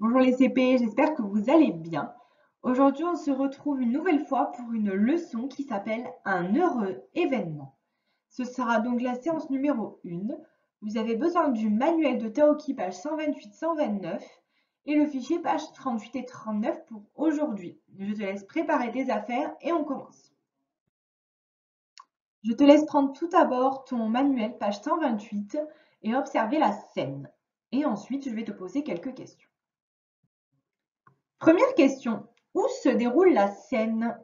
Bonjour les CP, j'espère que vous allez bien. Aujourd'hui, on se retrouve une nouvelle fois pour une leçon qui s'appelle Un heureux événement. Ce sera donc la séance numéro 1. Vous avez besoin du manuel de Taoki page 128-129 et le fichier page 38 et 39 pour aujourd'hui. Je te laisse préparer tes affaires et on commence. Je te laisse prendre tout d'abord ton manuel page 128 et observer la scène. Et ensuite, je vais te poser quelques questions. Première question, où se déroule la scène?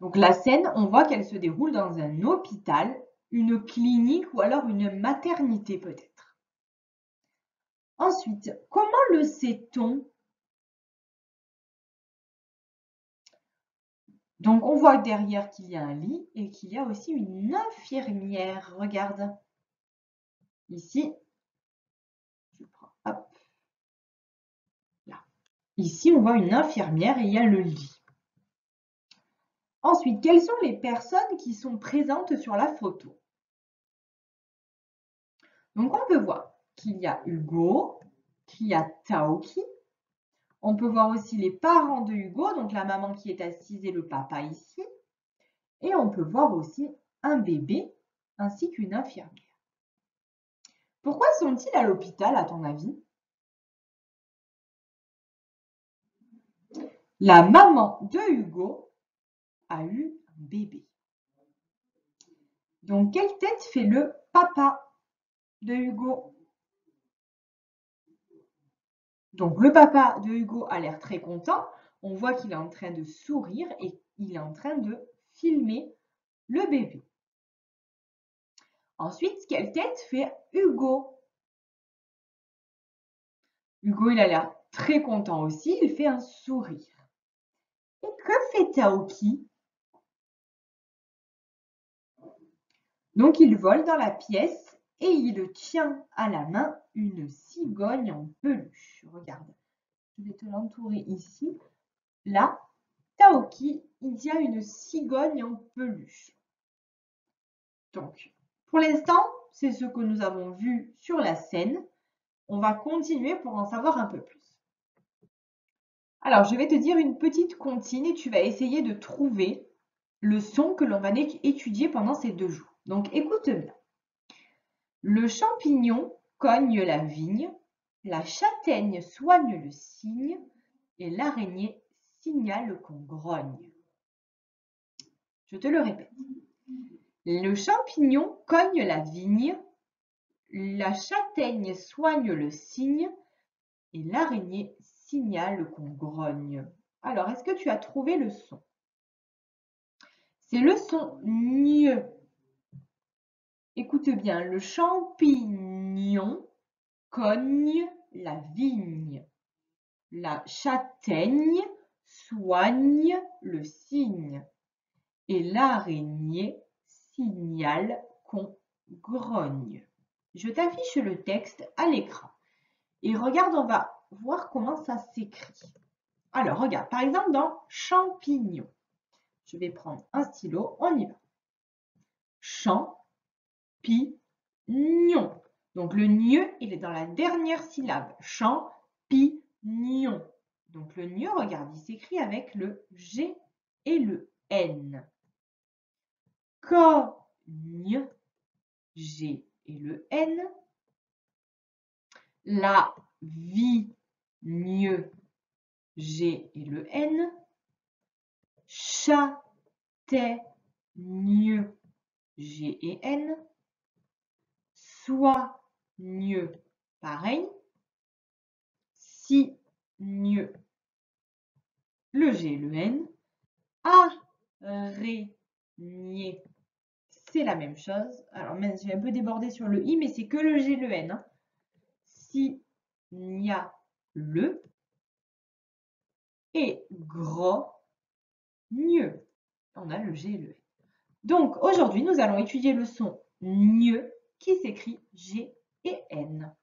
Donc la scène, on voit qu'elle se déroule dans un hôpital, une clinique ou alors une maternité peut-être. Ensuite, comment le sait-on? Donc on voit derrière qu'il y a un lit et qu'il y a aussi une infirmière. Regarde. Ici, je prends, hop, là. Ici, on voit une infirmière et il y a le lit. Ensuite, quelles sont les personnes qui sont présentes sur la photo? Donc, on peut voir qu'il y a Hugo, qu'il y a Taoki. On peut voir aussi les parents de Hugo, donc la maman qui est assise et le papa ici. Et on peut voir aussi un bébé ainsi qu'une infirmière. Pourquoi sont-ils à l'hôpital à ton avis? La maman de Hugo a eu un bébé. Donc, quelle tête fait le papa de Hugo? Donc, le papa de Hugo a l'air très content. On voit qu'il est en train de sourire et il est en train de filmer le bébé. Ensuite, quelle tête fait Hugo? Hugo, il a l'air très content aussi. Il fait un sourire. Et que fait Taoki? Donc, il vole dans la pièce et il tient à la main une cigogne en peluche. Regarde, je vais te l'entourer ici. Là, Taoki, il tient une cigogne en peluche. Donc, pour l'instant, c'est ce que nous avons vu sur la scène. On va continuer pour en savoir un peu plus. Alors, je vais te dire une petite comptine et tu vas essayer de trouver le son que l'on va étudier pendant ces 2 jours. Donc, écoute bien. Le champignon cogne la vigne, la châtaigne soigne le cygne et l'araignée signale qu'on grogne. Je te le répète. Le champignon cogne la vigne, la châtaigne soigne le cygne et l'araignée signale qu'on grogne. Alors, est-ce que tu as trouvé le son? C'est le son gne. Écoute bien, le champignon cogne la vigne. La châtaigne soigne le cygne. Et l'araignée signale qu'on grogne. Je t'affiche le texte à l'écran. Et regarde, on va voir comment ça s'écrit. Alors, regarde, par exemple, dans champignon. Je vais prendre un stylo, on y va. Champignon. Donc, le gne, il est dans la dernière syllabe. Champignon. Donc, le gne, regarde, il s'écrit avec le G et le N. Cogne, G et le N. La vigne, G et le N. Châtaigne, G et N. Soigne, pareil. Signe, le G et le N. Araignée, c'est la même chose. Alors, même j'ai un peu débordé sur le I, mais c'est que le G et le N. Hein. Signale et grogne. On a le G et le N. Donc, aujourd'hui, nous allons étudier le son gne qui s'écrit G et N.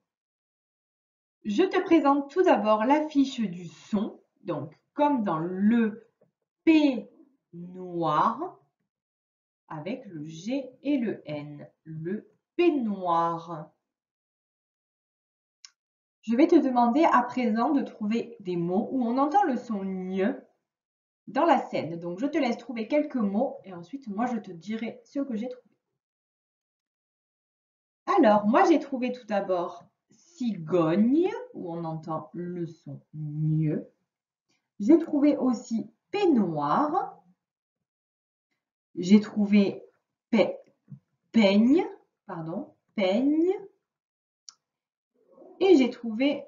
Je te présente tout d'abord la fiche du son. Donc, comme dans le P noir, avec le G et le N. Le P noir. Je vais te demander à présent de trouver des mots où on entend le son gne dans la scène. Donc, je te laisse trouver quelques mots et ensuite, moi, je te dirai ce que j'ai trouvé. Alors, moi, j'ai trouvé tout d'abord cigogne, où on entend le son gne. J'ai trouvé aussi peignoir. J'ai trouvé peigne. Et j'ai trouvé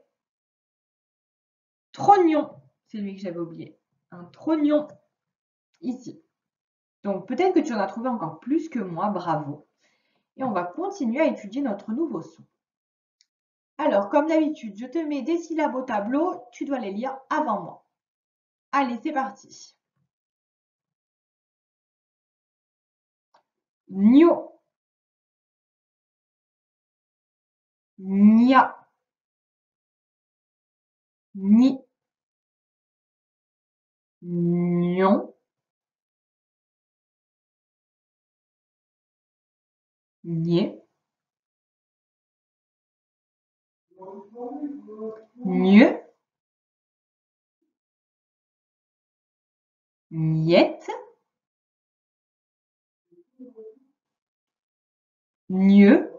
trognon. C'est lui que j'avais oublié. Un trognon ici. Donc, peut-être que tu en as trouvé encore plus que moi. Bravo. Et on va continuer à étudier notre nouveau son. Alors, comme d'habitude, je te mets des syllabes au tableau. Tu dois les lire avant moi. Allez, c'est parti. Gno. Gna. Ni. Gnon. Nier. Mieux. Niette. Mieux.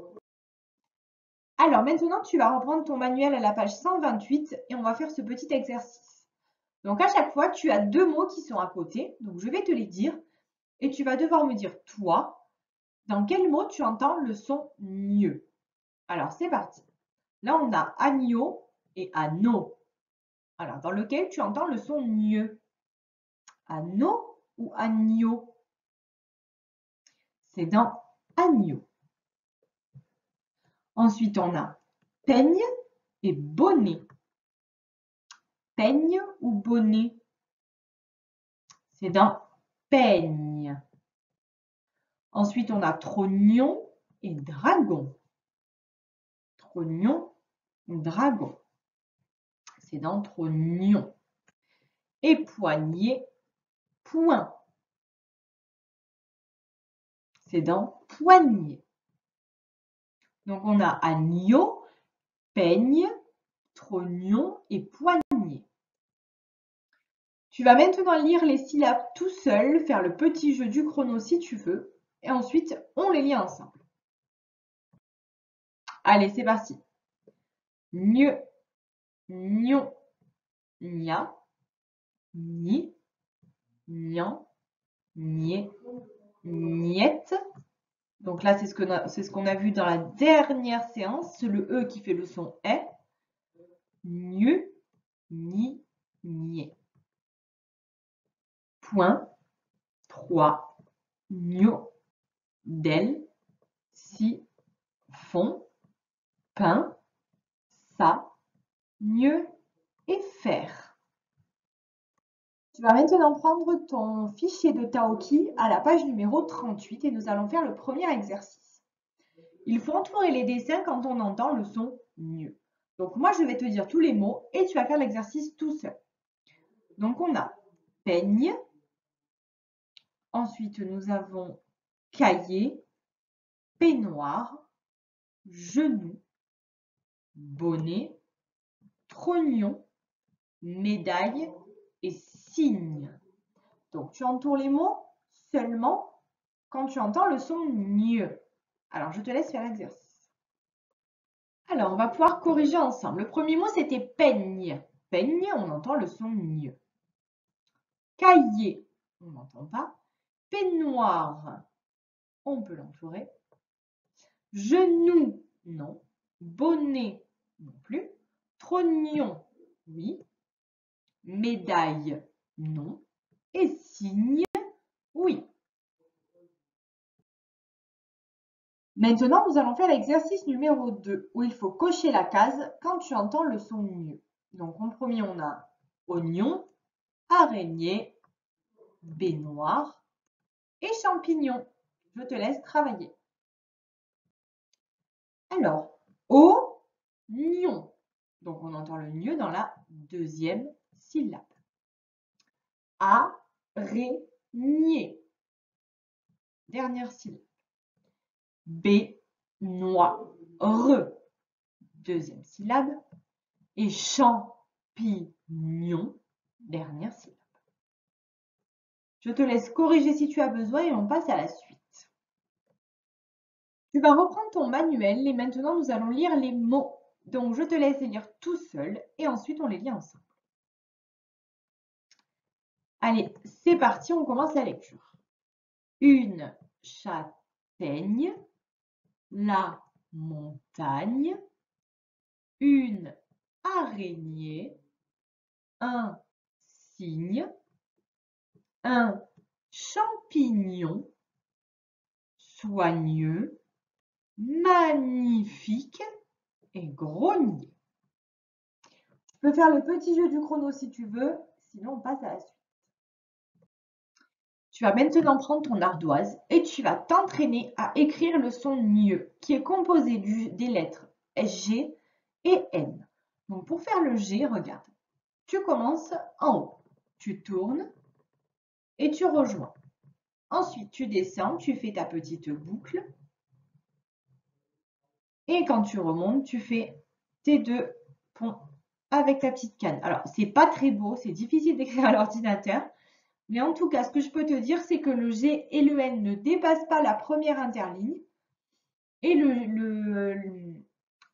Alors maintenant, tu vas reprendre ton manuel à la page 128 et on va faire ce petit exercice. Donc à chaque fois, tu as deux mots qui sont à côté. Donc je vais te les dire et tu vas devoir me dire, toi, dans quel mot tu entends le son mieux. Alors c'est parti. Là, on a agneau et anneau. Alors, dans lequel tu entends le son mieux. Anneau ou agneau? C'est dans agneau. Ensuite, on a peigne et bonnet. Peigne ou bonnet? C'est dans peigne. Ensuite, on a trognon et dragon. Trognon, dragon. C'est dans trognon. Et poignet, point. C'est dans poignet. Donc, on a agneau, peigne, trognon et poignet. Tu vas maintenant lire les syllabes tout seul, faire le petit jeu du chrono si tu veux, et ensuite on les lit ensemble. Allez, c'est parti. Gne, gnon, gna, ni, gnan, nier, niette. Donc là, c'est ce qu'on a vu dans la dernière séance, c'est le E qui fait le son E. Gneu, ni, nier. Point, 3, gno, del, si, fond, pain, ça, mieux et faire. Tu vas maintenant prendre ton fichier de Taoki à la page numéro 38 et nous allons faire le premier exercice. Il faut entourer les dessins quand on entend le son mieux. Donc moi, je vais te dire tous les mots et tu vas faire l'exercice tout seul. Donc on a peigne. Ensuite, nous avons cahier, peignoir, genou, bonnet, trognon, médaille et signe. Donc, tu entoures les mots seulement quand tu entends le son mieux. Alors, je te laisse faire l'exercice. Alors, on va pouvoir corriger ensemble. Le premier mot, c'était peigne. Peigne, on entend le son mieux. Cahier, on n'entend pas. Peignoir, on peut l'entourer. Genou, non. Bonnet, non plus. Trognon, oui. Médaille, non. Et signe, oui. Maintenant, nous allons faire l'exercice numéro 2, où il faut cocher la case quand tu entends le son mieux. Donc, en premier, on a oignon, araignée, baignoire et champignon. Je te laisse travailler. Alors, oignon. Donc, on entend le mieux dans la deuxième syllabe. Araignée. Dernière syllabe. Baignoire. Deuxième syllabe. et champignon, dernière syllabe. Je te laisse corriger si tu as besoin et on passe à la suite. Tu vas reprendre ton manuel et maintenant nous allons lire les mots. Donc je te laisse les lire tout seul et ensuite on les lit ensemble. Allez, c'est parti, on commence la lecture. Une châtaigne, la montagne, une araignée, un cygne, un champignon, soigneux, magnifique et grognier. Tu peux faire le petit jeu du chrono si tu veux, sinon on passe à la suite. Tu vas maintenant prendre ton ardoise et tu vas t'entraîner à écrire le son gneu, qui est composé des lettres G et N. Donc pour faire le G, regarde, tu commences en haut, tu tournes et tu rejoins. Ensuite, tu descends, tu fais ta petite boucle. Et quand tu remontes, tu fais tes deux ponts avec ta petite canne. Alors, c'est pas très beau, c'est difficile d'écrire à l'ordinateur. Mais en tout cas, ce que je peux te dire, c'est que le G et le N ne dépassent pas la première interligne. Et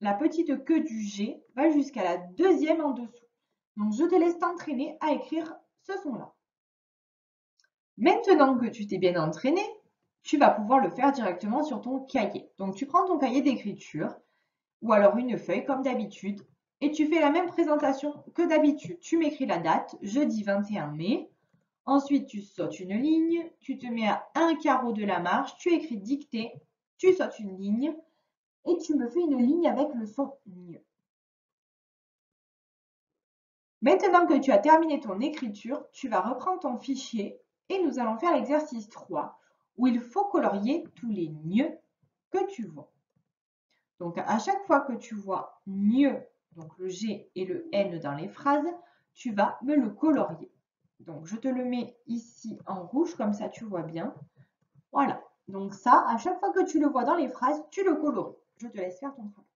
la petite queue du G va jusqu'à la deuxième en dessous. Donc, je te laisse t'entraîner à écrire ce son-là. Maintenant que tu t'es bien entraîné, tu vas pouvoir le faire directement sur ton cahier. Donc, tu prends ton cahier d'écriture ou alors une feuille comme d'habitude et tu fais la même présentation que d'habitude. Tu m'écris la date, jeudi 21 mai. Ensuite, tu sautes une ligne, tu te mets à un carreau de la marge, tu écris dictée, tu sautes une ligne et tu me fais une ligne avec le son gne. Maintenant que tu as terminé ton écriture, tu vas reprendre ton fichier et nous allons faire l'exercice 3 où il faut colorier tous les gne que tu vois. Donc, à chaque fois que tu vois gne, donc le G et le N dans les phrases, tu vas me le colorier. Donc, je te le mets ici en rouge, comme ça tu vois bien. Voilà. Donc ça, à chaque fois que tu le vois dans les phrases, tu le colories. Je te laisse faire ton travail.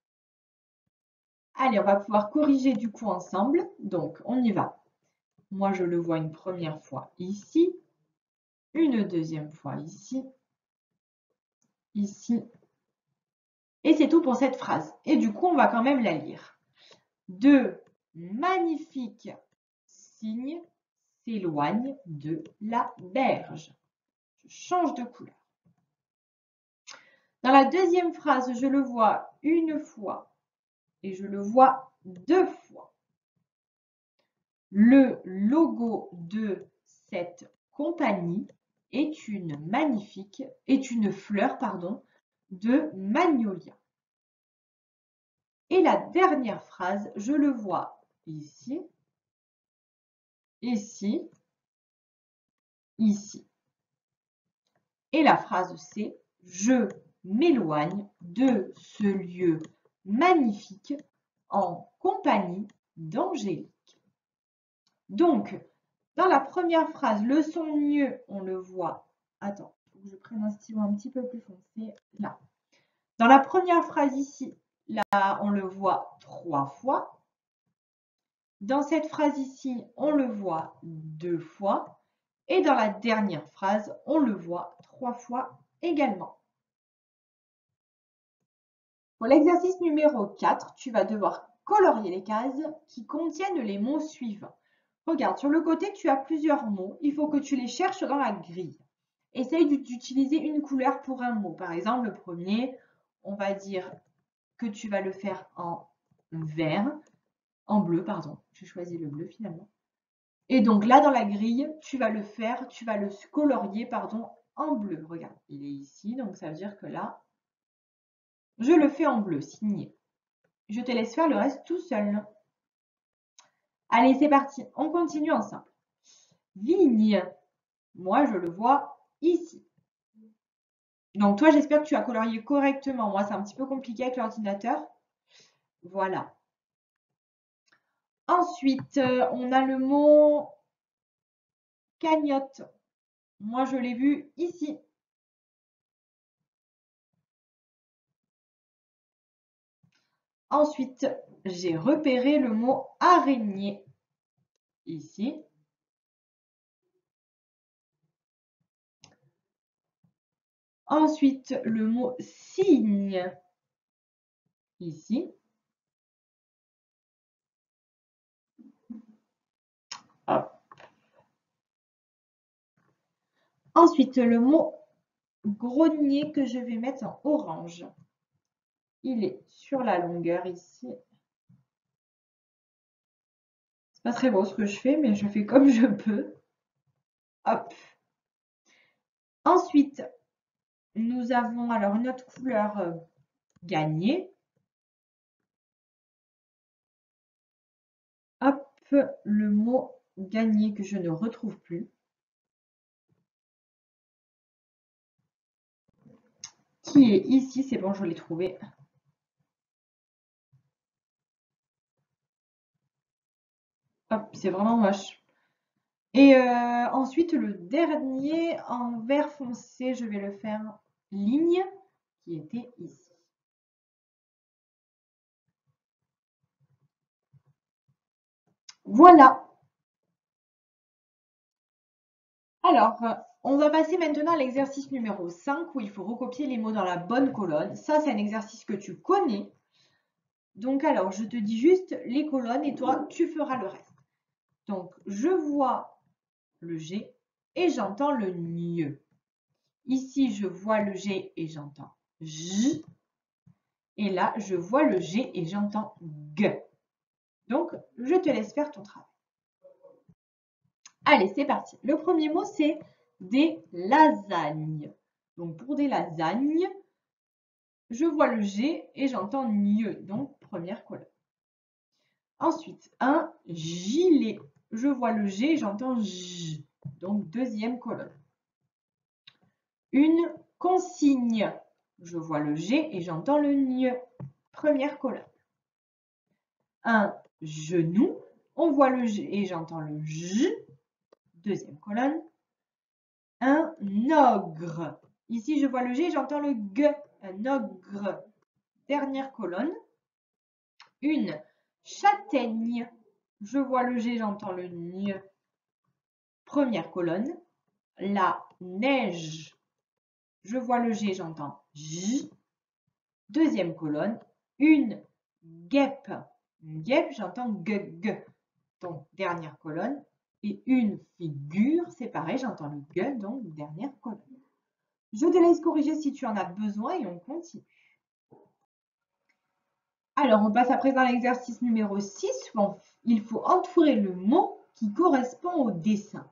Allez, on va pouvoir corriger du coup ensemble. Donc, on y va. Moi, je le vois une première fois ici, une deuxième fois ici, ici. Et c'est tout pour cette phrase. Et du coup, on va quand même la lire. Deux magnifiques cygnes s'éloignent de la berge. Je change de couleur. Dans la deuxième phrase, je le vois une fois et je le vois deux fois. Le logo de cette compagnie est une fleur, de magnolia. Et la dernière phrase, je le vois ici, ici, ici. Et la phrase c'est « Je m'éloigne de ce lieu magnifique en compagnie d'Angélique ». Donc, dans la première phrase, le son gne, on le voit. Attends, il faut que je prenne un stylo un petit peu plus foncé. Là. Dans la première phrase ici, là, on le voit 3 fois. Dans cette phrase ici, on le voit 2 fois. Et dans la dernière phrase, on le voit 3 fois également. Pour l'exercice numéro 4, tu vas devoir colorier les cases qui contiennent les mots suivants. Regarde, sur le côté, tu as plusieurs mots. Il faut que tu les cherches dans la grille. Essaye d'utiliser une couleur pour un mot. Par exemple, le premier, on va dire que tu vas le faire en vert, en bleu, pardon. J'ai choisi le bleu finalement. Et donc là, dans la grille, tu vas le colorier, en bleu. Regarde, il est ici, donc ça veut dire que là, je le fais en bleu, signé. Je te laisse faire le reste tout seul. Allez, c'est parti. On continue ensemble. Vigne. Moi, je le vois ici. Donc, toi, j'espère que tu as colorié correctement. Moi, c'est un petit peu compliqué avec l'ordinateur. Voilà. Ensuite, on a le mot cagnotte. Moi, je l'ai vu ici. Ensuite, j'ai repéré le mot araignée ici. Ensuite, le mot cygne ici. Hop. Ensuite, le mot grenier que je vais mettre en orange. Il est sur la longueur ici. C'est pas très beau ce que je fais, mais je fais comme je peux. Hop. Ensuite, nous avons alors une autre couleur gagnée. Hop, le mot gagné que je ne retrouve plus. Qui est ici, c'est bon, je l'ai trouvé. Hop, c'est vraiment moche. Et ensuite, le dernier en vert foncé, je vais le faire ligne, qui était ici. Voilà. Alors, on va passer maintenant à l'exercice numéro 5 où il faut recopier les mots dans la bonne colonne. Ça, c'est un exercice que tu connais. Donc, alors, je te dis juste les colonnes et toi, tu feras le reste. Donc, je vois le G et j'entends le NIE. Ici, je vois le G et j'entends J. Et là, je vois le G et j'entends G. Donc, je te laisse faire ton travail. Allez, c'est parti. Le premier mot, c'est des lasagnes. Donc, pour des lasagnes, je vois le G et j'entends NIE. Donc, première colonne. Ensuite, un gilet. Je vois le G et j'entends J. Donc, deuxième colonne. Une consigne. Je vois le G et j'entends le NIE. Première colonne. Un genou. On voit le G et j'entends le J. Deuxième colonne. Un ogre. Ici, je vois le G et j'entends le G. Un ogre. Dernière colonne. Une châtaigne. Je vois le G, j'entends le NIE. Première colonne. La neige. Je vois le G, j'entends J. Deuxième colonne. Une guêpe. Une guêpe, j'entends G. Donc, dernière colonne. Et une figure, c'est pareil, j'entends le G, donc dernière colonne. Je te laisse corriger si tu en as besoin et on continue. Alors, on passe à présent à l'exercice numéro 6. Où il faut entourer le mot qui correspond au dessin.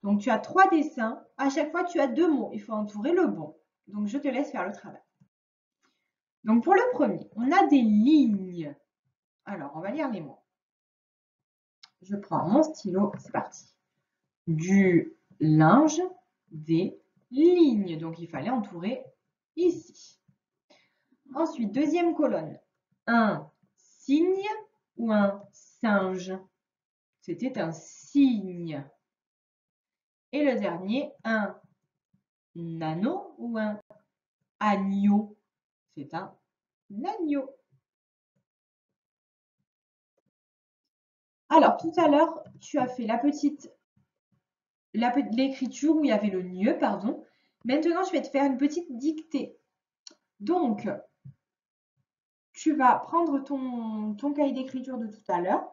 Donc, tu as 3 dessins. À chaque fois, tu as 2 mots. Il faut entourer le bon. Donc, je te laisse faire le travail. Donc, pour le premier, on a des lignes. Alors, on va lire les mots. Je prends mon stylo. C'est parti. Du linge, des lignes. Donc, il fallait entourer ici. Ensuite, deuxième colonne. Un cygne ou un singe? C'était un cygne. Et le dernier, un anneau ou un agneau? C'est un agneau. Alors, tout à l'heure, tu as fait l'écriture où il y avait le NIE, pardon. Maintenant, je vais te faire une petite dictée. Donc, tu vas prendre ton cahier d'écriture de tout à l'heure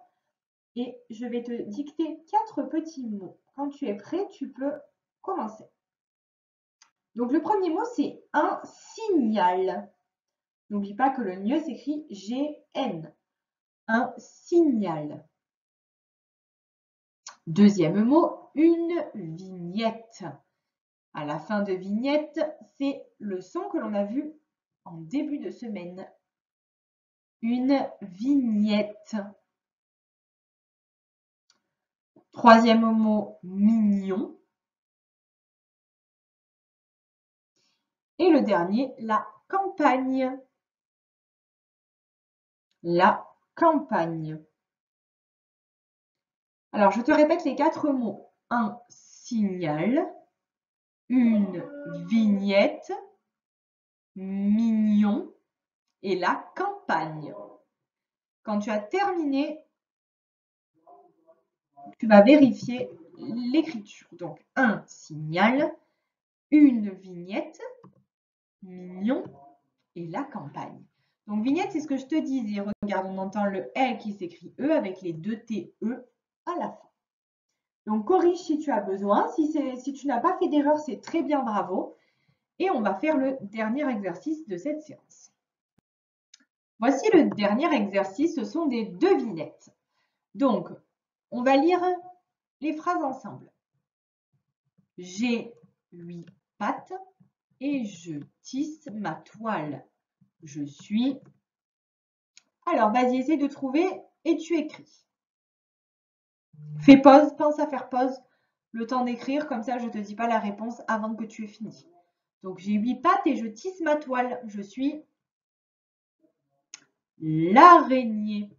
et je vais te dicter 4 petits mots. Quand tu es prêt, tu peux commencer. Donc, le premier mot, c'est un signal. N'oublie pas que le NIE s'écrit G-N. Un signal. Deuxième mot, une vignette. À la fin de vignette, c'est le son que l'on a vu en début de semaine. Une vignette. Troisième mot, mignon. Et le dernier, la campagne. La campagne. Alors, je te répète les 4 mots. Un signal, une vignette, mignon et la campagne. Quand tu as terminé, tu vas vérifier l'écriture. Donc, un signal, une vignette, mignon et la campagne. Donc, vignette, c'est ce que je te disais. Regarde, on entend le L qui s'écrit E avec les deux TE à la fin. Donc, corrige si tu as besoin. Si tu n'as pas fait d'erreur, c'est très bien, bravo. Et on va faire le dernier exercice de cette séance. Voici le dernier exercice, ce sont des devinettes. Donc, on va lire les phrases ensemble. J'ai 8 pattes et je tisse ma toile. Je suis... Alors, vas-y, essaie de trouver et tu écris. Fais pause, pense à faire pause. Le temps d'écrire, comme ça je ne te dis pas la réponse avant que tu aies fini. Donc, j'ai 8 pattes et je tisse ma toile. Je suis l'araignée.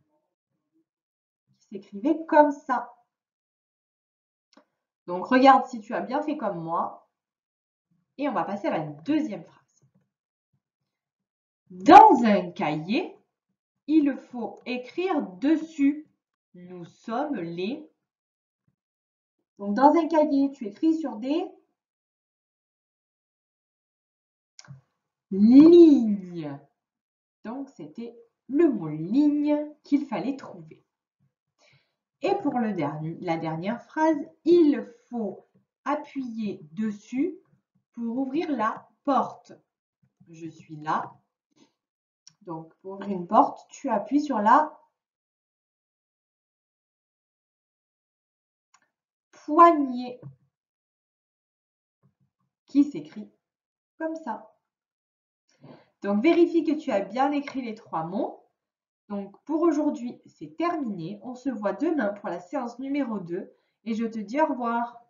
Qui s'écrivait comme ça. Donc, regarde si tu as bien fait comme moi. Et on va passer à la deuxième phrase. Dans un cahier, il faut écrire dessus. Nous sommes les... Donc, dans un cahier, tu écris sur des lignes. Donc, c'était le mot ligne qu'il fallait trouver. Et pour la dernière phrase, il faut appuyer dessus pour ouvrir la porte. Je suis là. Donc, pour ouvrir une porte, tu appuies sur la poignée qui s'écrit comme ça. Donc, vérifie que tu as bien écrit les 3 mots. Donc, pour aujourd'hui, c'est terminé. On se voit demain pour la séance numéro 2 et je te dis au revoir.